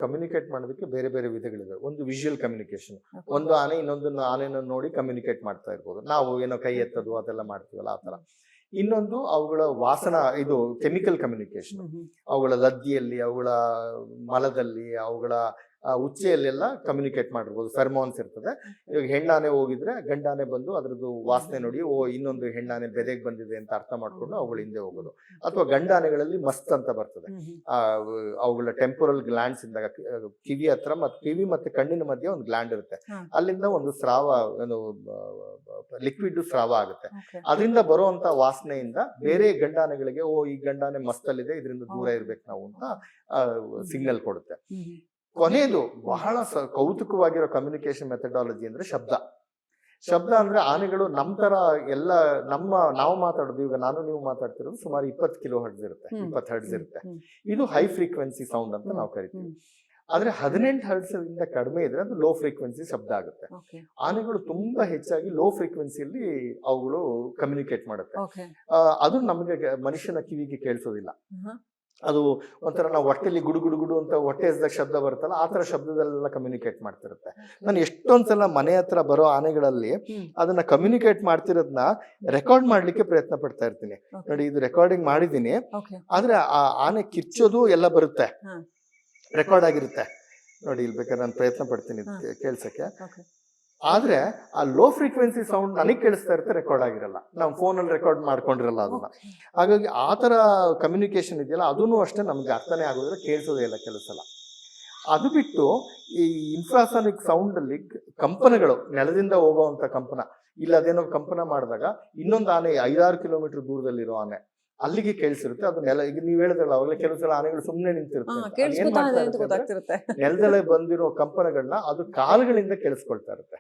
Communicate ಮಾಡೋದಕ್ಕೆ ಬೇರೆ ಬೇರೆ ವಿಧಗಳಿವೆ. ಒಂದು ವಿಜುವಲ್ ಕಮ್ಯುನಿಕೇಶನ್, ಒಂದು ಆನೆ ಇನ್ನೊಂದು ಆನೆನ ನೋಡಿ ಕಮ್ಯುನಿಕೇಟ್ ಮಾಡ್ತಾ ಇರ್ಬೋದು. ನಾವು ಏನೋ ಕೈ ಎತ್ತೋದು ಅದೆಲ್ಲ ಮಾಡ್ತೀವಲ್ಲ ಆ ತರ. ಇನ್ನೊಂದು ಅವುಗಳ ವಾಸನ, ಇದು ಕೆಮಿಕಲ್ ಕಮ್ಯುನಿಕೇಶನ್. ಅವುಗಳ ಲದ್ದಿಯಲ್ಲಿ, ಅವುಗಳ ಮಲದಲ್ಲಿ, ಅವುಗಳ ಉಚ್ಚೆಯಲ್ಲೆಲ್ಲ ಕಮ್ಯುನಿಕೇಟ್ ಮಾಡಿರ್ಬೋದು. ಫೆರ್ಮಾನ್ಸ್ ಇರ್ತದೆ. ಇವಾಗ ಹೆಣ್ಣಾನೆ ಹೋಗಿದ್ರೆ ಗಂಡಾನೆ ಬಂದು ಅದ್ರದ್ದು ವಾಸನೆ ನೋಡಿ ಇನ್ನೊಂದು ಹೆಣ್ಣಾನೆ ಬೆದೆಗೆ ಬಂದಿದೆ ಅಂತ ಅರ್ಥ ಮಾಡ್ಕೊಂಡು ಅವುಗಳ ಹಿಂದೆ ಹೋಗೋದು. ಅಥವಾ ಗಂಡಾನೆಗಳಲ್ಲಿ ಮಸ್ತ್ ಅಂತ ಬರ್ತದೆ. ಅವುಗಳ ಟೆಂಪೊರಲ್ ಗ್ಲ್ಯಾಂಡ್ಸ್ ಇಂದ ಕಿವಿ ಹತ್ರ ಕಿವಿ ಮತ್ತೆ ಕಣ್ಣಿನ ಮಧ್ಯೆ ಒಂದು ಗ್ಲ್ಯಾಂಡ್ ಇರುತ್ತೆ. ಅಲ್ಲಿಂದ ಒಂದು ಸ್ರಾವ, ಒಂದು ಲಿಕ್ವಿಡ್ ಸ್ರಾವ ಆಗುತ್ತೆ. ಅದರಿಂದ ಬರುವಂತ ವಾಸನೆಯಿಂದ ಬೇರೆ ಗಂಡಾನೆಗಳಿಗೆ ಈ ಗಂಡಾನೆ ಮಸ್ತಲ್ಲಿದೆ, ಇದರಿಂದ ದೂರ ಇರ್ಬೇಕು ನಾವು ಅಂತ ಸಿಗ್ನಲ್ ಕೊಡುತ್ತೆ. ಕೊನೆಯದು ಬಹಳ ಕೌತುಕವಾಗಿರೋ ಕಮ್ಯುನಿಕೇಶನ್ ಮೆಥಡಾಲಜಿ ಅಂದ್ರೆ ಶಬ್ದ. ಶಬ್ದ ಅಂದ್ರೆ ಆನೆಗಳು ನಮ್ ತರ ಎಲ್ಲ ನಾವು ಮಾತಾಡೋದು, ಈಗ ನಾನು ನೀವು ಮಾತಾಡ್ತಿರೋದು ಸುಮಾರು 20 ಕಿಲೋ ಹರ್ಟ್ಸ್ ಇರುತ್ತೆ, 20 ಹರ್ಟ್ಸ್ ಇರುತ್ತೆ. ಇದು ಹೈ ಫ್ರೀಕ್ವೆನ್ಸಿ ಸೌಂಡ್ ಅಂತ ನಾವು ಕರಿತೀವಿ. ಆದ್ರೆ 18 ಹರ್ಟ್ಸ್ ಇಂದ ಕಡಿಮೆ ಇದ್ರೆ ಅದು ಲೋ ಫ್ರೀಕ್ವೆನ್ಸಿ ಶಬ್ದ ಆಗುತ್ತೆ. ಆನೆಗಳು ತುಂಬಾ ಹೆಚ್ಚಾಗಿ ಲೋ ಫ್ರೀಕ್ವೆನ್ಸಿಯಲ್ಲಿ ಅವುಗಳು ಕಮ್ಯುನಿಕೇಟ್ ಮಾಡುತ್ತೆ. ಅದು ನಮಗೆ ಮನುಷ್ಯನ ಕಿವಿಗೆ ಕೇಳಿಸೋದಿಲ್ಲ. ಅದು ಒಂಥರ ನಾವು ಹೊಟ್ಟೆಲಿ ಗುಡು ಗುಡು ಗುಡು ಅಂತ ಹೊಟ್ಟೆ ಎಸ್ದಾಗ ಶಬ್ದ ಬರುತ್ತಲ್ಲ, ಆ ತರ ಶಬ್ದದಲ್ಲೆಲ್ಲ ಕಮ್ಯುನಿಕೇಟ್ ಮಾಡ್ತಿರುತ್ತೆ. ನಾನು ಎಷ್ಟೊಂದ್ಸಲ ಮನೆ ಹತ್ರ ಬರೋ ಆನೆಗಳಲ್ಲಿ ಅದನ್ನ ಕಮ್ಯುನಿಕೇಟ್ ಮಾಡ್ತಿರೋದನ್ನ ರೆಕಾರ್ಡ್ ಮಾಡ್ಲಿಕ್ಕೆ ಪ್ರಯತ್ನ ಪಡ್ತಾ ಇರ್ತೀನಿ. ನೋಡಿ, ಇದು ರೆಕಾರ್ಡಿಂಗ್ ಮಾಡಿದೀನಿ, ಆದ್ರೆ ಆ ಆನೆ ಕಿರ್ಚೋದು ಎಲ್ಲ ಬರುತ್ತೆ, ರೆಕಾರ್ಡ್ ಆಗಿರುತ್ತೆ. ನೋಡಿ, ಇಲ್ಲಿ ಬೇಕಾದ್ರೆ ನಾನು ಪ್ರಯತ್ನ ಪಡ್ತೀನಿ ಕೇಳ್ಸಕ್ಕೆ. ಆದ್ರೆ ಆ ಲೋ ಫ್ರೀಕ್ವೆನ್ಸಿ ಸೌಂಡ್ ನನಗೆ ಕೇಳಿಸ್ತಾ ಇರುತ್ತೆ, ರೆಕಾರ್ಡ್ ಆಗಿರಲ್ಲ. ನಾವು ಫೋನಲ್ಲಿ ರೆಕಾರ್ಡ್ ಮಾಡ್ಕೊಂಡಿರಲ್ಲ ಅದನ್ನ. ಹಾಗಾಗಿ ಆ ತರ ಕಮ್ಯುನಿಕೇಶನ್ ಇದೆಯಲ್ಲ, ಅದೂ ಅಷ್ಟೇ ನಮ್ಗೆ ಅರ್ಥನೇ ಆಗೋದ್ರೆ ಕೇಳಿಸೋದೇ ಇಲ್ಲ ಕೆಲವು ಸಲ. ಅದು ಬಿಟ್ಟು ಈ ಇನ್ಫ್ರಾಸಾನಿಕ್ ಸೌಂಡ್ ಅಲ್ಲಿ ಕಂಪನಗಳು, ನೆಲದಿಂದ ಹೋಗುವಂತ ಕಂಪನ, ಇಲ್ಲ ಅದೇನೋ ಕಂಪನ ಮಾಡಿದಾಗ ಇನ್ನೊಂದು ಆನೆ 5-6 ಕಿಲೋಮೀಟರ್ ದೂರದಲ್ಲಿರೋ ಆನೆ ಅಲ್ಲಿಗೆ ಕೇಳಿಸಿರುತ್ತೆ. ಅದು ನೆಲ, ಈಗ ನೀವ್ ಹೇಳಿದ್ರಲ್ಲ ಅವಾಗಲೇ, ಕೆಲವು ಸಲ ಆನೆಗಳು ಸುಮ್ಮನೆ ನಿಂತಿರುತ್ತೆ, ನೆಲದಲ್ಲೇ ಬಂದಿರೋ ಕಂಪನಗಳನ್ನ ಅದು ಕಾಲುಗಳಿಂದ ಕೇಳಿಸ್ಕೊಳ್ತಾ ಇರುತ್ತೆ.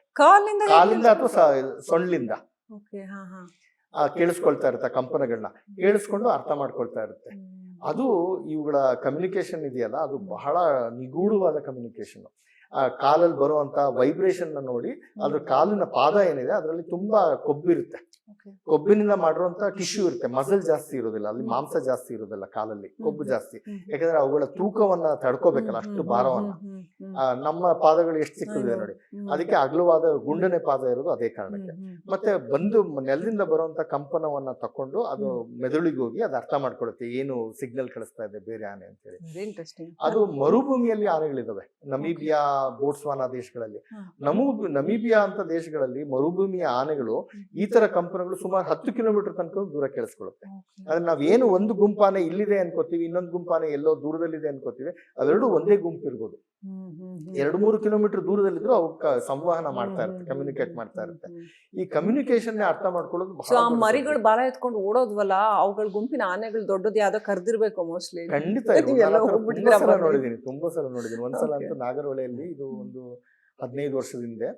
ಕಾಲಿಂದ ಅಥವಾ ಸೊಳ್ಳಿಂದ ಕೇಳಿಸ್ಕೊಳ್ತಾ ಇರುತ್ತೆ. ಕಂಪನಗಳನ್ನ ಕೇಳಿಸ್ಕೊಂಡು ಅರ್ಥ ಮಾಡ್ಕೊಳ್ತಾ ಇರುತ್ತೆ. ಅದು ಇವುಗಳ ಕಮ್ಯುನಿಕೇಶನ್ ಇದೆಯಲ್ಲ, ಅದು ಬಹಳ ನಿಗೂಢವಾದ ಕಮ್ಯುನಿಕೇಶನ್. ಕಾಲಲ್ಲಿ ಬರುವಂತ ವೈಬ್ರೇಷನ್ ನೋಡಿ ಅದ್ರ ಕಾಲಿನ ಪಾದ ಏನಿದೆ ಅದರಲ್ಲಿ ತುಂಬಾ ಕೊಬ್ಬಿರುತ್ತೆ. ಕೊಬ್ಬಿನಿಂದ ಮಾಡಿರುವಂತ ಟಿಶ್ಯೂ ಇರುತ್ತೆ, ಮಸಲ್ ಜಾಸ್ತಿ ಇರೋದಿಲ್ಲ, ಅಲ್ಲಿ ಮಾಂಸ ಜಾಸ್ತಿ ಇರೋದಿಲ್ಲ, ಕಾಲಲ್ಲಿ ಕೊಬ್ಬು ಜಾಸ್ತಿ. ಯಾಕಂದ್ರೆ ಅವುಗಳ ತೂಕವನ್ನ ತಡ್ಕೋಬೇಕಲ್ಲ, ಅಷ್ಟು ಭಾರವನ್ನ. ನಮ್ಮ ಪಾದಗಳು ಎಷ್ಟು ಸಿಕ್ಕಿದೆ ನೋಡಿ, ಅದಕ್ಕೆ ಅಗಲವಾದ ಗುಂಡನೆ ಪಾದ ಇರೋದು ಅದೇ ಕಾರಣಕ್ಕೆ. ಮತ್ತೆ ಬಂದು ನೆಲದಿಂದ ಬರುವಂತ ಕಂಪನವನ್ನ ತಕೊಂಡು ಅದು ಮೆದುಳಿಗೆ ಹೋಗಿ ಅದು ಅರ್ಥ ಮಾಡ್ಕೊಳುತ್ತೆ ಏನು ಸಿಗ್ನಲ್ ಕಳಿಸ್ತಾ ಇದೆ ಬೇರೆ ಆನೆ ಅಂತ ಹೇಳಿ. ಅದು ಮರುಭೂಮಿಯಲ್ಲಿ ಆನೆಗಳಿದಾವೆ, ನಮೀಬಿಯಾ, ಬೋಟ್ಸ್ವಾನಾ ದೇಶಗಳಲ್ಲಿ. ನಮೀಬಿಯಾ ಅಂತ ದೇಶಗಳಲ್ಲಿ ಮರುಭೂಮಿಯ ಆನೆಗಳು ಈ ತರ ಕಂಪನಗಳು ಸುಮಾರು 10 ಕಿಲೋಮೀಟರ್ ತನಕ ದೂರ ಕೇಳಿಸ್ಕೊಳ್ಳುತ್ತೆ. ಆದ್ರೆ ನಾವೇನು ಒಂದು ಗುಂಪಾನೆ ಇಲ್ಲಿದೆ ಅನ್ಕೋತೀವಿ, ಇನ್ನೊಂದು ಗುಂಪಾನೆ ಎಲ್ಲೋ ದೂರದಲ್ಲಿದೆ ಅನ್ಕೋತೀವಿ, ಅವೆರಡು ಒಂದೇ ಗುಂಪು ಇರ್ಬೋದು. 2-3 ಕಿಲೋಮೀಟರ್ ದೂರದಲ್ಲಿದ್ರು ಅವಕ್ಕೆ ಸಂವಹನ ಮಾಡ್ತಾ ಇರುತ್ತೆ, ಕಮ್ಯುನಿಕೇಟ್ ಮಾಡ್ತಾ ಇರುತ್ತೆ. ಈ ಕಮ್ಯುನಿಕೇಶನ್ ಅರ್ಥ ಮಾಡ್ಕೊಳ್ಳೋದು ಮರಿಗಳು ಬಾಲ ಎತ್ಕೊಂಡು ಓಡೋದ್ವಲ್ಲ, ಅವುಗಳ ಗುಂಪಿನ ಆನೆಗಳು ದೊಡ್ಡದು ಯಾವ್ದೋ ಕರ್ದಿರ್ಬೇಕು ಮೋಸ್ಟ್ಲಿ. ಖಂಡಿತ ನೋಡಿದೀನಿ, ತುಂಬಾ ಸಲ ನೋಡಿದೀನಿ. ಒಂದ್ಸಲ ಅಂತೂ ನಾಗರಹೊಳೆಯಲ್ಲಿ, ಇದು ಒಂದು 15 ವರ್ಷದ ಹಿಂದೆ,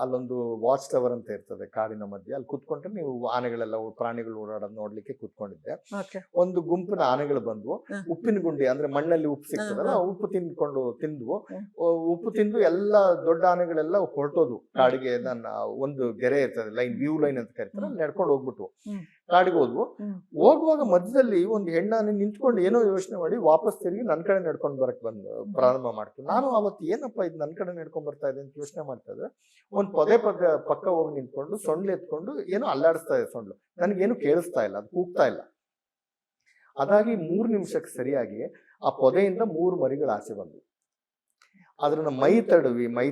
ಅಲ್ಲೊಂದು ವಾಚ್ ಟವರ್ ಅಂತ ಇರ್ತದೆ ಕಾಡಿನ ಮಧ್ಯೆ. ಅಲ್ಲಿ ಕುತ್ಕೊಂಡ್ರೆ ನೀವು ಆನೆಗಳೆಲ್ಲ, ಪ್ರಾಣಿಗಳು ಓಡಾಡೋದು ನೋಡ್ಲಿಕ್ಕೆ ಕುತ್ಕೊಂಡಿದ್ದೆ. ಒಂದು ಗುಂಪಿನ ಆನೆಗಳು ಬಂದ್ವು. ಉಪ್ಪಿನ ಗುಂಡಿ ಅಂದ್ರೆ ಮಣ್ಣಲ್ಲಿ ಉಪ್ಪು ಸಿಗ್ತದಲ್ಲ, ಉಪ್ಪು ತಿಂದ್ವು. ಉಪ್ಪು ತಿಂದು ಎಲ್ಲ ದೊಡ್ಡ ಆನೆಗಳೆಲ್ಲ ಹೊರಟೋದು ಕಾಡಿಗೆ. ನನ್ನ ಒಂದು ಗೆರೆ ಇರ್ತದೆ, ವ್ಯೂ ಲೈನ್ ಅಂತ ಕರಿತಾರೆ, ನಡ್ಕೊಂಡು ಹೋಗ್ಬಿಟ್ವು. ಕಾಡಿಗೆ ಹೋಗುವಾಗ ಮಧ್ಯದಲ್ಲಿ ಒಂದು ಹೆಣ್ಣಾನೆ ನಿಂತ್ಕೊಂಡು ಏನೋ ಯೋಚನೆ ಮಾಡಿ ವಾಪಸ್ ತಿರುಗಿ ನನ್ನ ಕಡೆ ನಡ್ಕೊಂಡು ಬರಕ್ ಪ್ರಾರಂಭ ಮಾಡ್ತೀವಿ. ನಾನು ಅವತ್ತು ಏನಪ್ಪ ಇದು ನನ್ನ ಕಡೆ ನಡ್ಕೊಂಡ್ ಬರ್ತಾ ಇದೆ ಅಂತ ಯೋಚನೆ ಮಾಡ್ತಾ ಇದ್ರೆ, ಒಂದು ಪದೇ ಪಕ್ಕ ಹೋಗಿ ನಿಂತ್ಕೊಂಡು ಸೊಂಡ್ಲು ಎತ್ಕೊಂಡು ಏನೋ ಅಲ್ಲಾಡಿಸ್ತಾ ಇದೆ ಸೊಂಡ್ಲು. ನನಗೇನು ಕೇಳಿಸ್ತಾ ಇಲ್ಲ, ಅದು ಕೂಗ್ತಾ ಇಲ್ಲ. ಅದಾಗಿ 3 ನಿಮಿಷಕ್ಕೆ ಸರಿಯಾಗಿ ಆ ಪೊದೆಯಿಂದ 3 ಮರಿಗಳು ಆಚೆ ಬಂದ್ವು. ಅದ್ರನ್ನ ಮೈ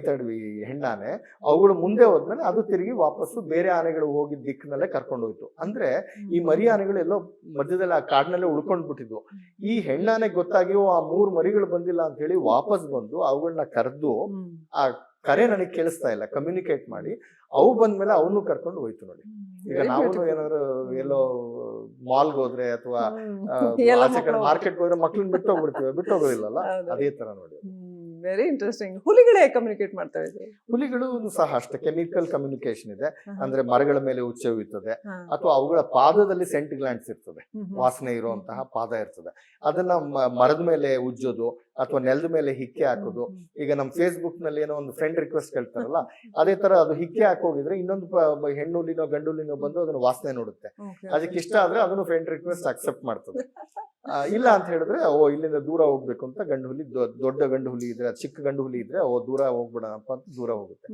ತಡವಿ ಹೆಣ್ಣಾನೆ ಅವುಗಳು ಮುಂದೆ ಹೋದ್ಮೇಲೆ ಅದು ತಿರುಗಿ ವಾಪಸ್ಸು ಬೇರೆ ಆನೆಗಳು ಹೋಗಿದ್ದ ದಿಕ್ಕಿನಲ್ಲೇ ಕರ್ಕೊಂಡು ಹೋಯ್ತು. ಅಂದ್ರೆ ಈ ಮರಿ ಆನೆಗಳು ಎಲ್ಲೋ ಮಧ್ಯದಲ್ಲಿ ಆ ಕಾಡಿನಲ್ಲೇ ಉಳ್ಕೊಂಡ್ ಬಿಟ್ಟಿದ್ವು. ಈ ಹೆಣ್ಣಾನೆಗೆ ಗೊತ್ತಾಗಿ ಆ 3 ಮರಿಗಳು ಬಂದಿಲ್ಲ ಅಂತ ಹೇಳಿ ವಾಪಸ್ ಬಂದು ಅವುಗಳನ್ನ ಕರೆದು, ಆ ಕರೆ ನನಗೆ ಕೇಳಿಸ್ತಾ ಇಲ್ಲ, ಕಮ್ಯುನಿಕೇಟ್ ಮಾಡಿ ಅವು ಬಂದ್ಮೇಲೆ ಅವನು ಕರ್ಕೊಂಡು ಹೋಯ್ತು. ನೋಡಿ, ಈಗ ನಾವು ಏನಾದ್ರು ಎಲ್ಲೋ ಮಾಲ್ಗೆ ಹೋದ್ರೆ ಅಥವಾ ಆಚೆ ಕಡೆ ಮಾರ್ಕೆಟ್ ಹೋದ್ರೆ ಮಕ್ಳನ್ನ ಬಿಟ್ಟೋಗೋದಿಲ್ಲಲ್ಲ, ಅದೇ ತರ ನೋಡಿ. Very interesting. ಹುಲಿಗಳೇ ಕಮ್ಯುನಿಕೇಟ್ ಮಾಡ್ತವೆ? ಹುಲಿಗಳು ಸಹ ಅಷ್ಟೇ ಕೆಮಿಕಲ್ ಕಮ್ಯುನಿಕೇಶನ್ ಇದೆ. ಅಂದ್ರೆ ಮರಗಳ ಮೇಲೆ ಉಚ್ಚವಿರ್ತದೆ, ಅಥವಾ ಅವುಗಳ ಪಾದದಲ್ಲಿ ಸೆಂಟ್ ಗ್ಲ್ಯಾಂಡ್ಸ್ ಇರ್ತದೆ, ವಾಸನೆ ಇರುವಂತಹ ಪಾದ ಇರ್ತದೆ. ಅದನ್ನ ಮರದ ಮೇಲೆ ಉಜ್ಜೋದು, ಅಥವಾ ನೆಲದ ಮೇಲೆ ಹಿಕ್ಕೆ ಹಾಕೋದು. ಈಗ ನಮ್ಮ ಫೇಸ್ಬುಕ್ ನಲ್ಲಿ ಏನೋ ಒಂದು ಫ್ರೆಂಡ್ ರಿಕ್ವೆಸ್ಟ್ ಕೇಳ್ತಾರಲ್ಲ, ಅದೇ ತರ ಅದು ಹಿಕ್ಕೆ ಹಾಕೋಗಿದ್ರೆ ಇನ್ನೊಂದು ಹೆಣ್ಣುಲಿನೋ ಗಂಡುಲಿನೋ ಬಂದು ಅದನ್ನ ವಾಸನೆ ನೋಡುತ್ತೆ. ಅದಕ್ಕೆ ಇಷ್ಟ ಆದ್ರೆ ಅದನ್ನು ಫ್ರೆಂಡ್ ರಿಕ್ವೆಸ್ಟ್ ಅಕ್ಸೆಪ್ಟ್ ಮಾಡ್ತದೆ. ಇಲ್ಲ ಅಂತ ಹೇಳಿದ್ರೆ ಇಲ್ಲಿಂದ ದೂರ ಹೋಗ್ಬೇಕು ಅಂತ ಗಂಡು ಹುಲಿ, ದೊಡ್ಡ ಗಂಡು ಹುಲಿ ಇದ್ರೆ, ಚಿಕ್ಕ ಗಂಡು ಹುಲಿ ಇದ್ರೆ ದೂರ ಹೋಗ್ಬಿಡೋಣಪ್ಪ ಅಂತ ದೂರ ಹೋಗುತ್ತೆ.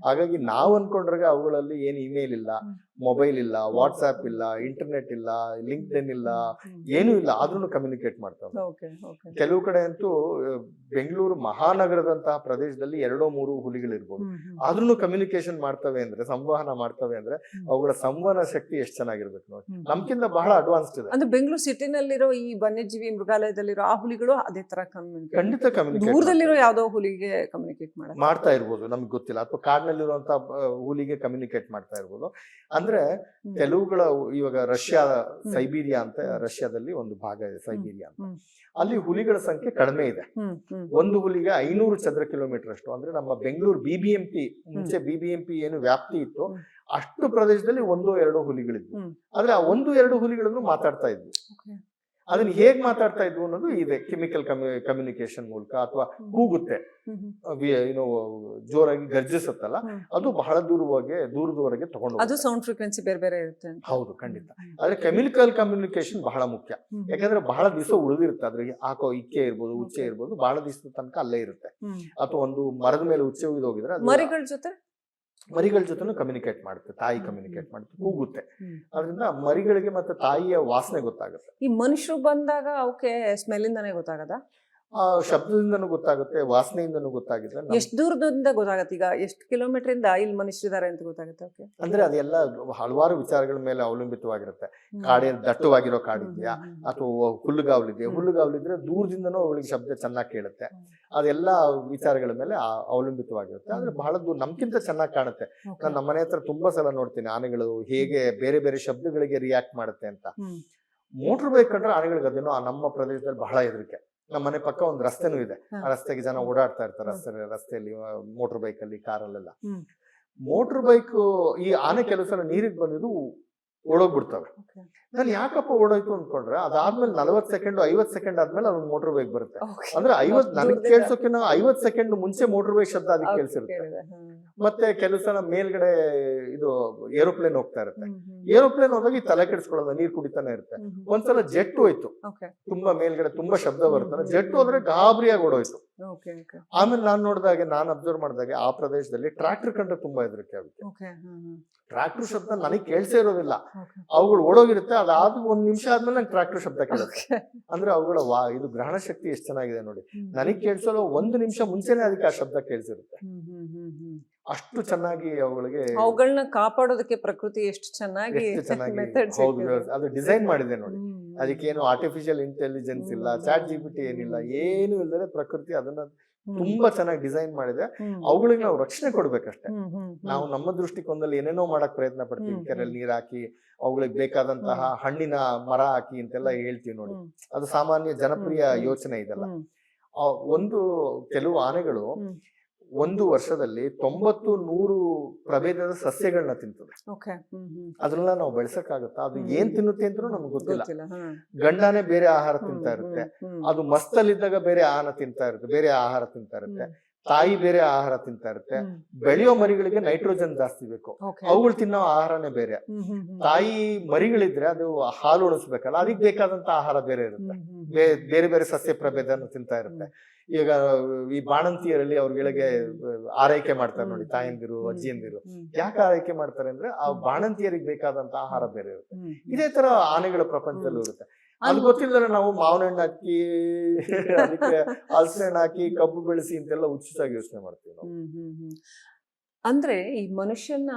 ಹಾಗಾಗಿ ನಾವು ಅನ್ಕೊಂಡ್ರೆ ಅವುಗಳಲ್ಲಿ ಏನು ಇಮೇಲ್ ಇಲ್ಲ, ಮೊಬೈಲ್ ಇಲ್ಲ, ವಾಟ್ಸ್ಆಪ್ ಇಲ್ಲ, ಇಂಟರ್ನೆಟ್ ಇಲ್ಲ, ಲಿಂಕ್ಡ್ಇನ್ ಇಲ್ಲ, ಏನೂ ಇಲ್ಲ, ಆದ್ರೂ ಕಮ್ಯುನಿಕೇಟ್ ಮಾಡ್ತಾವೆ. ಕೆಲವು ಕಡೆ ಅಂತೂ ಬೆಂಗಳೂರು ಮಹಾನಗರದಂತಹ ಪ್ರದೇಶದಲ್ಲಿ 2-3 ಹುಲಿಗಳಿರ್ಬೋದು, ಆದ್ರೂ ಕಮ್ಯುನಿಕೇಶನ್ ಮಾಡ್ತವೆ ಅಂದ್ರೆ, ಸಂವಹನ ಮಾಡ್ತವೆ ಅಂದ್ರೆ ಅವುಗಳ ಸಂವಹನ ಶಕ್ತಿ ಎಷ್ಟು ಚೆನ್ನಾಗಿರ್ಬೇಕು ನೋಡಿ. ನಮ್ಗಿಂತ ಬಹಳ ಅಡ್ವಾನ್ಸ್ಡ್ ಇದೆ. ಅಂದ್ರೆ ಬೆಂಗಳೂರು ಸಿಟಿನಲ್ಲಿರೋ ಈ ವನ್ಯಜೀವಿ ಮೃಗಾಲಯದಲ್ಲಿರೋ ಆ ಹುಲಿಗಳು ಅದೇ ತರ ಖಂಡಿತ ಕಮ್ಯುನಿಕೇಟ್, ದೂರದಲ್ಲಿರೋ ಯಾವ್ದೋ ಹುಲಿಗೆ ಕಮ್ಯುನಿಕೇಟ್ ಮಾಡ್ತಾ ಇರ್ಬೋದು, ನಮ್ಗೆ ಗೊತ್ತಿಲ್ಲ. ಅಥವಾ ಕಾಡಿನಲ್ಲಿರುವಂತ ಹುಲಿಗೆ ಕಮ್ಯುನಿಕೇಟ್ ಮಾಡ್ತಾ ಇರ್ಬೋದು. ಅಂದ್ರೆ ಕೆಲವುಗಳ, ಇವಾಗ ರಷ್ಯಾ, ಸೈಬೀರಿಯಾ ಅಂತ, ರಷ್ಯಾದಲ್ಲಿ ಒಂದು ಭಾಗ ಇದೆ ಸೈಬೀರಿಯಾ ಅಂತ, ಅಲ್ಲಿ ಹುಲಿಗಳ ಸಂಖ್ಯೆ ಕಡಿಮೆ ಇದೆ. ಒಂದು ಹುಲಿಗೆ 500 ಚದರ ಕಿಲೋಮೀಟರ್ ಅಷ್ಟು. ಅಂದ್ರೆ ನಮ್ಮ ಬೆಂಗಳೂರು BBMP, ಮುಂಚೆ BBMP ಏನು ವ್ಯಾಪ್ತಿ ಇತ್ತು ಅಷ್ಟು ಪ್ರದೇಶದಲ್ಲಿ 1-2 ಹುಲಿಗಳಿದ್ವು. ಆದ್ರೆ ಆ 1-2 ಹುಲಿಗಳನ್ನು ಮಾತಾಡ್ತಾ ಇದ್ವು. ಅದನ್ನ ಹೇಗ್ ಮಾತಾಡ್ತಾ ಇದ್ವು ಅನ್ನೋದು ಇದೆ. ಕೆಮಿಕಲ್ ಕಮ್ಯುನಿಕೇಶನ್ ಮೂಲಕ, ಅಥವಾ ಕೂಗುತ್ತೆ, ಏನೋ ಜೋರಾಗಿ ಗರ್ಜಿಸುತ್ತಲ್ಲ, ಅದು ಬಹಳ ದೂರದವರೆಗೆ ತಗೊಂಡು, ಅದು ಸೌಂಡ್ ಫ್ರೀಕ್ವೆನ್ಸಿ ಬೇರೆ ಬೇರೆ ಇರುತ್ತೆ. ಹೌದು, ಖಂಡಿತ. ಆದ್ರೆ ಕೆಮಿಕಲ್ ಕಮ್ಯುನಿಕೇಶನ್ ಬಹಳ ಮುಖ್ಯ. ಯಾಕಂದ್ರೆ ಬಹಳ ದಿವಸ ಉಳಿದಿರುತ್ತೆ. ಅದ್ರಿಗೆ ಹಾಕೋ ಇಕ್ಕೆ ಇರ್ಬೋದು, ಉಚ್ಚೆ ಇರ್ಬೋದು, ಬಹಳ ದಿವಸದ ತನಕ ಅಲ್ಲೇ ಇರುತ್ತೆ. ಅಥವಾ ಒಂದು ಮರದ ಮೇಲೆ ಉಚ್ಚೆ ಹೋಗಿದ್ರೆ ಮರಿಗಳ ಜೊತೆ ಕಮ್ಯುನಿಕೇಟ್ ಮಾಡುತ್ತೆ, ತಾಯಿ ಕಮ್ಯುನಿಕೇಟ್ ಮಾಡುತ್ತೆ, ಕೂಗುತ್ತೆ. ಅದರಿಂದ ಮರಿಗಳಿಗೆ ಮತ್ತೆ ತಾಯಿಯ ವಾಸನೆ ಗೊತ್ತಾಗುತ್ತೆ. ಈ ಮನುಷ್ಯರು ಬಂದಾಗ ಅವಕ್ಕೆ ಸ್ಮೆಲ್ ಇಂದಾನೆ ಗೊತ್ತಾಗದ? ಶಬ್ದದಿಂದನೂ ಗೊತ್ತಾಗುತ್ತೆ, ವಾಸನೆಯಿಂದನೂ ಗೊತ್ತಾಗುತ್ತೆ. ಎಷ್ಟು ದೂರದಿಂದ ಗೊತ್ತಾಗತ್ತೆ? ಈಗ ಎಷ್ಟು ಕಿಲೋಮೀಟರ್ ಇಂದ ಇಲ್ಲಿ ಮನುಷ್ಯರಿದ್ದಾರೆ ಅಂತ ಗೊತ್ತಾಗುತ್ತೆ? ಅಂದ್ರೆ ಅದೆಲ್ಲ ಹಲವಾರು ವಿಚಾರಗಳ ಮೇಲೆ ಅವಲಂಬಿತವಾಗಿರುತ್ತೆ. ದಟ್ಟವಾಗಿರೋ ಕಾಡಿದ್ಯಾ, ಅಥವಾ ಹುಲ್ಲುಗಾವಲಿದೆಯಾ? ಹುಲ್ಲುಗಾವಲಿದ್ರೆ ದೂರದಿಂದನೂ ಅವಳಿಗೆ ಶಬ್ದ ಚೆನ್ನಾಗಿ ಕೇಳುತ್ತೆ. ಅದೆಲ್ಲ ವಿಚಾರಗಳ ಮೇಲೆ ಅವಲಂಬಿತವಾಗಿರುತ್ತೆ. ಆದ್ರೆ ಬಹಳ ದೂರ ನಮ್ಗಿಂತ ಚೆನ್ನಾಗಿ ಕಾಣುತ್ತೆ. ನಾನು ನಮ್ಮ ಮನೆ ಹತ್ರ ತುಂಬಾ ಸಲ ನೋಡ್ತೀನಿ ಆನೆಗಳು ಹೇಗೆ ಬೇರೆ ಬೇರೆ ಶಬ್ದಗಳಿಗೆ ರಿಯಾಕ್ಟ್ ಮಾಡುತ್ತೆ ಅಂತ. ಮೋಟರ್ ಬೈಕ್ ಕಂಡ್ರೆ ಆನೆಗಳಿಗೆ ಅದೇನೋ ನಮ್ಮ ಪ್ರದೇಶದಲ್ಲಿ ಬಹಳ ಹೆದರಿಕೆ. ನಮ್ಮ ಮನೆ ಪಕ್ಕ ಒಂದು ರಸ್ತೆನೂ ಇದೆ, ಆ ರಸ್ತೆಗೆ ಜನ ಓಡಾಡ್ತಾ ಇರ್ತಾರೆ, ರಸ್ತೆಯಲ್ಲಿ ಮೋಟರ್ ಬೈಕ್ ಅಲ್ಲಿ, ಕಾರಲ್ಲೆಲ್ಲ. ಮೋಟರ್ ಬೈಕ್, ಈ ಆನೆ ಕೆಲವು ಸಲ ನೀರಿಗೆ ಬಂದಿದ್ದು ಓಡೋಗ್ಬಿಡ್ತವೆ. ನಾನು ಯಾಕಪ್ಪ ಓಡೋಯ್ತು ಅನ್ಕೊಂಡ್ರೆ, ಅದಾದ್ಮೇಲೆ 40 ಸೆಕೆಂಡ್ 50 ಸೆಕೆಂಡ್ ಆದ್ಮೇಲೆ ಅದೊಂದು ಮೋಟರ್ ಬೈಕ್ ಬರುತ್ತೆ. ಅಂದ್ರೆ 50 ನನಗೆ ಕೇಳ್ಸೋಕಿನ 50 ಸೆಕೆಂಡ್ ಮುಂಚೆ ಮೋಟರ್ ಬೈಕ್ ಶಬ್ದ ಅದಕ್ಕೆ ಕೇಳಿಸಿರುತ್ತೆ. ಮತ್ತೆ ಕೆಲವು ಸಲ ಮೇಲ್ಗಡೆ ಇದು ಏರೋಪ್ಲೇನ್ ಹೋಗ್ತಾ ಇರುತ್ತೆ. ಏರೋಪ್ಲೇನ್ ಹೋದಾಗ ಈ ತಲೆ ಕೆಡಿಸ್ಕೊಳ್ಳೋದು, ನೀರ್ ಕುಡಿತಾನೆ ಇರುತ್ತೆ. ಒಂದ್ಸಲ ಜೆಟ್ ಹೋಯ್ತು, ತುಂಬಾ ಮೇಲ್ಗಡೆ ತುಂಬಾ ಶಬ್ದ ಬರುತ್ತಲ್ಲ, ಜೆಟ್ ಹೋದ್ರೆ ಗಾಬರಿಯಾಗಿ ಓಡೋಯ್ತು. ಆಮೇಲೆ ನಾನು ಅಬ್ಸರ್ವ್ ಮಾಡಿದಾಗ ಆ ಪ್ರದೇಶದಲ್ಲಿ ಟ್ರಾಕ್ಟರ್ ಕಂಡ್ರೆ ತುಂಬಾ ಹೆದರಿಕೆ ಆಗುತ್ತೆ. ಟ್ರಾಕ್ಟರ್ ಶಬ್ದ ನನಗೆ ಕೇಳಿಸೇ ಇರೋದಿಲ್ಲ, ಅವುಗಳು ಓಡೋಗಿರುತ್ತೆ. ಅದಾದ 1 ನಿಮಿಷ ಆದ್ಮೇಲೆ ನಂಗೆ ಟ್ರಾಕ್ಟರ್ ಶಬ್ದ ಕೇಳುತ್ತೆ. ಅಂದ್ರೆ ಅವುಗಳ ಇದು ಗ್ರಹಣ ಶಕ್ತಿ ಎಷ್ಟು ಚೆನ್ನಾಗಿದೆ ನೋಡಿ. ನನಗೆ ಕೇಳಿಸಲು 1 ನಿಮಿಷ ಮುಂಚೆನೆ ಅದಕ್ಕೆ ಆ ಶಬ್ದ ಕೇಳಿಸಿರುತ್ತೆ. ಅಷ್ಟು ಚೆನ್ನಾಗಿ ಅವುಗಳನ್ನ ಕಾಪಾಡೋದಕ್ಕೆ ಪ್ರಕೃತಿ ಎಷ್ಟು ಚೆನ್ನಾಗಿ ಹೌದು, ಅದು ಡಿಸೈನ್ ಮಾಡಿದೆ ನೋಡಿ. ಅದಕ್ಕೇನು ಆರ್ಟಿಫಿಷಿಯಲ್ ಇಂಟೆಲಿಜೆನ್ಸ್ ಇಲ್ಲ, ಚಾಟ್ GPT ಏನಿಲ್ಲ, ಏನು ಇಲ್ಲದೆ ಪ್ರಕೃತಿ ಅದನ್ನ ತುಂಬಾ ಚೆನ್ನಾಗಿ ಡಿಸೈನ್ ಮಾಡಿದೆ. ಅವುಗಳಿಗೆ ನಾವು ರಕ್ಷಣೆ ಕೊಡ್ಬೇಕಷ್ಟೇ. ನಾವು ನಮ್ಮ ದೃಷ್ಟಿಕೋನದಲ್ಲಿ ಏನೇನೋ ಮಾಡಕ್ ಪ್ರಯತ್ನ ಪಡ್ತೀವಿ. ಕೆರೆಯಲ್ಲಿ ನೀರ್ ಹಾಕಿ, ಅವುಗಳಿಗೆ ಬೇಕಾದಂತಹ ಹಣ್ಣಿನ ಮರ ಹಾಕಿ ಅಂತೆಲ್ಲ ಹೇಳ್ತೀವಿ ನೋಡಿ. ಅದು ಸಾಮಾನ್ಯ ಜನಪ್ರಿಯ ಯೋಚನೆ ಇದೆಲ್ಲ. ಕೆಲವು ಆನೆಗಳು ಒಂದು ವರ್ಷದಲ್ಲಿ 90-100 ಪ್ರಭೇದದ ಸಸ್ಯಗಳನ್ನ ತಿಂತದೆ. ಅದನ್ನೆಲ್ಲ ನಾವು ಬೆಳೆಸಕ್ಕಾಗತ್ತಾ? ಅದು ಏನ್ ತಿನ್ನುತ್ತೆ ಅಂತ ನಮ್ಗೆ ಗೊತ್ತಿಲ್ಲ. ಗಂಡಾನೆ ಬೇರೆ ಆಹಾರ ತಿಂತಾ ಇರುತ್ತೆ, ಅದು ಮಸ್ತಲ್ಲಿದ್ದಾಗ ಬೇರೆ ಆಹಾರ ತಿಂತಾ ಇರುತ್ತೆ, ತಾಯಿ ಬೇರೆ ಆಹಾರ ತಿಂತಾ ಇರುತ್ತೆ. ಬೆಳೆಯೋ ಮರಿಗಳಿಗೆ ನೈಟ್ರೋಜನ್ ಜಾಸ್ತಿ ಬೇಕು, ಅವುಗಳು ತಿನ್ನೋ ಆಹಾರನೇ ಬೇರೆ. ತಾಯಿ ಮರಿಗಳಿದ್ರೆ ಅದು ಹಾಲು ಉಣಿಸ್ಬೇಕಲ್ಲ, ಅದಕ್ಕೆ ಬೇಕಾದಂತ ಆಹಾರ ಬೇರೆ ಇರುತ್ತೆ. ಬೇರೆ ಬೇರೆ ಸಸ್ಯ ಪ್ರಭೇದನ ತಿಂತಾ ಇರುತ್ತೆ. ಈಗ ಈ ಬಾಣಂತಿಯರಲ್ಲಿ ಅವ್ರಿಗೆ ಆರೈಕೆ ಮಾಡ್ತಾರೆ ನೋಡಿ, ತಾಯಂದಿರು, ಅಜ್ಜಿಯಂದಿರು. ಯಾಕೆ ಆರೈಕೆ ಮಾಡ್ತಾರೆ ಅಂದ್ರೆ ಆ ಬಾಣಂತಿಯರಿಗೆ ಬೇಕಾದಂತ ಆಹಾರ ಬೇರೆ ಇರುತ್ತೆ. ಇದೇ ತರ ಆನೆಗಳ ಪ್ರಪಂಚದಲ್ಲೂ ಇರುತ್ತೆ. ಅದು ಗೊತ್ತಿಲ್ಲದ್ರೆ ನಾವು ಮಾವಿನ ಹಣ್ಣು ಹಾಕಿ, ಅದಕ್ಕೆ ಹಲಸಿನ ಹಣ್ಣು ಹಾಕಿ, ಕಬ್ಬು ಬೆಳೆಸಿ ಅಂತೆಲ್ಲ ಹುಚ್ಚುಚ್ಚಾಗಿ ಯೋಚನೆ ಮಾಡ್ತೀವಿ ನಾವು. ಅಂದ್ರೆ ಈ ಮನುಷ್ಯನ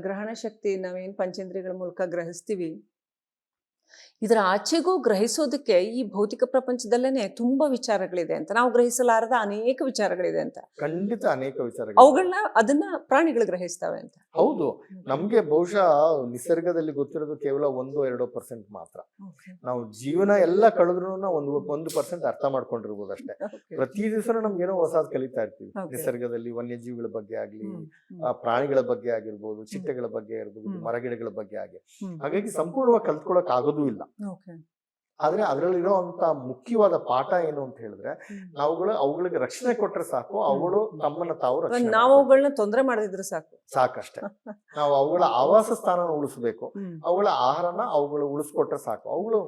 ಗ್ರಹಣ ಶಕ್ತಿ ನಾವೇನ್ ಪಂಚೇಂದ್ರಿಯಗಳ ಮೂಲಕ ಗ್ರಹಿಸ್ತೀವಿ, ಇದರ ಆಚೆಗೂ ಗ್ರಹಿಸೋದಕ್ಕೆ ಈ ಭೌತಿಕ ಪ್ರಪಂಚದಲ್ಲೇನೆ ತುಂಬಾ ವಿಚಾರಗಳಿದೆ ಅಂತ, ನಾವು ಗ್ರಹಿಸಲಾರದ ಅನೇಕ ವಿಚಾರಗಳಿದೆ ಅಂತ. ಖಂಡಿತ ಅನೇಕ ವಿಚಾರಗಳು. ಅದನ್ನ ಪ್ರಾಣಿಗಳು ಗ್ರಹಿಸ್ತವೆ ಅಂತ. ಹೌದು, ನಮ್ಗೆ ಬಹುಶಃ ನಿಸರ್ಗದಲ್ಲಿ ಗೊತ್ತಿರೋದು ಕೇವಲ 1-2% ಮಾತ್ರ. ನಾವು ಜೀವನ ಎಲ್ಲ ಕಳೆದ್ರು 1% ಅರ್ಥ ಮಾಡ್ಕೊಂಡಿರ್ಬೋದು ಅಷ್ಟೇ. ಪ್ರತಿ ದಿವಸ ನಮ್ಗೇನೋ ಹೊಸದ್ ಕಲಿತಾ ಇರ್ತೀವಿ. ನಿಸರ್ಗದಲ್ಲಿ ವನ್ಯಜೀವಿಗಳ ಬಗ್ಗೆ ಆಗ್ಲಿ, ಪ್ರಾಣಿಗಳ ಬಗ್ಗೆ ಆಗಿರ್ಬೋದು, ಚಿಟ್ಟೆಗಳ ಬಗ್ಗೆ ಇರ್ಬೋದು, ಮರಗಿಡಗಳ ಬಗ್ಗೆ ಆಗಿ. ಹಾಗಾಗಿ ಸಂಪೂರ್ಣವಾಗಿ ಕಲ್ತ್ಕೊಳಕ್ ಆಗೋದೂ ಇಲ್ಲ. ಆದ್ರೆ ಅದರಲ್ಲಿರುವಂತ ಮುಖ್ಯವಾದ ಪಾಠ ಏನು ಅಂತ ಹೇಳಿದ್ರೆ ಅವುಗಳಿಗೆ ರಕ್ಷಣೆ ಕೊಟ್ರೆ ಸಾಕು, ಅವುಗಳು ತಮ್ಮನ್ನ ತಾವು ರಕ್ಷಣೆ ನಾವು ಅವುಗಳನ್ನ ತೊಂದರೆ ಮಾಡದಿದ್ರೆ ಸಾಕು. ಸಾಕಷ್ಟೇ. ನಾವು ಅವುಗಳ ಆವಾಸ ಸ್ಥಾನ ಉಳಿಸ್ಬೇಕು, ಅವುಗಳ ಆಹಾರನ ಅವುಗಳು ಉಳಿಸ್ಕೊಟ್ರೆ ಸಾಕು. ಅವುಗಳು